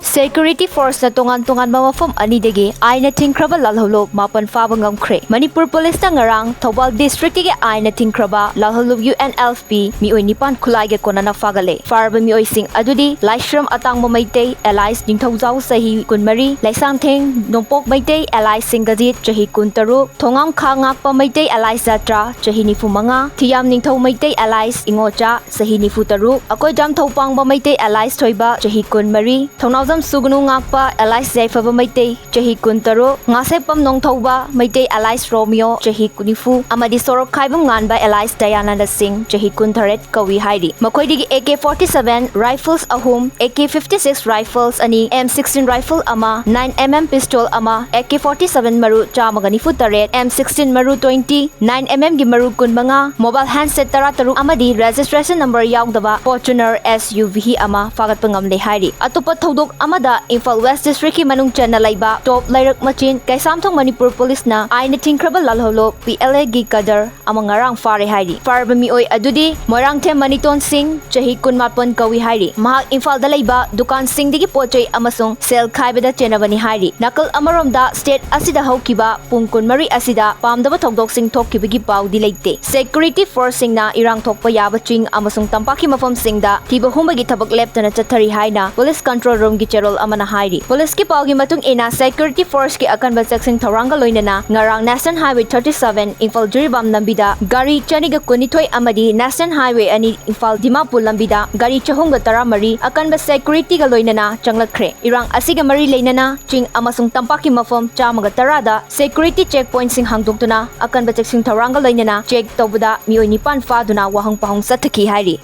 Security Force na Tonganba Mafam anidagi Ainna Thingkhraba Lalhoulup mapan Faba Ngamkhre. Manipur Police na ngarang Thobal District tige Ainna Thingkhraba Lalhoulup UNLFP mioi nipan khulai ge kona na fagale. Farba mioi sing adudi Laishram atang maitei Allies Ningthaujaw sahi kunmari Laisang Theng Nongpok maitei Allies Singajit chahi kuntaru Thongam kha ngakpa maitei Allies Jatra chahi nifumanga Thiyam Ningthau maitei Allies Ingocha sahi nifutaru Akoi Jam Thopangba maitei Allies Thoiba chahi kunmari Thongnawjam Sugnu ngakpa Allies Jaifaba maitei chahi kuntaro Ngasepam Nongthauba maitei Allies Romeo chahi kunifu amadi Sorok Khaibam nganba Allies Dayananda Singh chahi kuntaret kawi haidi makoidigi AK-47 rifles ahum AK-56 rifles ani M16 rifle ama 9mm pistol ama AK-47 maru chamagani futaret M16 maru 20 9mm gi maru kunmanga mobile handset tara amadi registration number yaugdaba Fortuner SUV ama fagat pangam le haidi atupa thodok amada Imphal West District ki manung chana laiba top lairak machin Kaisamthong Manipur Police na Ainna Thingkhraba Lalhoulup PLA gi kadar amang ngarang fare haidi farba mioi adudi Moirangthem Maniton Singh chahi kunmapon kawi haidi mahak Imphal da laiba dukan sing digi pochai amasung sel khaibada chenabani haidi nakal amaromda state asida haukiba pung kunmari asida pamdaba thodok sing thokibagi paudi leite security force sing na irang thokpa yaba ching amasung tampaki mafam singda tiba humbagi thabak leptana chathari haina police control room gi cherol amana haidi police ki paugi matung ina security force ki akanba section thoranga loinana ngarang national highway 37 Imphal Jiribam lambida gari chaniga kunithoi amadi national highway ani Imphal Dimapur lambida gari chahumga taramari akanba security ga loinana changlakre irang asiga mari leinana ching amasung tampaki mafam chamaga tarada security checkpoint sing hangdoktuna akanba section thoranga loinana check tobada mioi nipan faduna wahang pahong sathaki haidi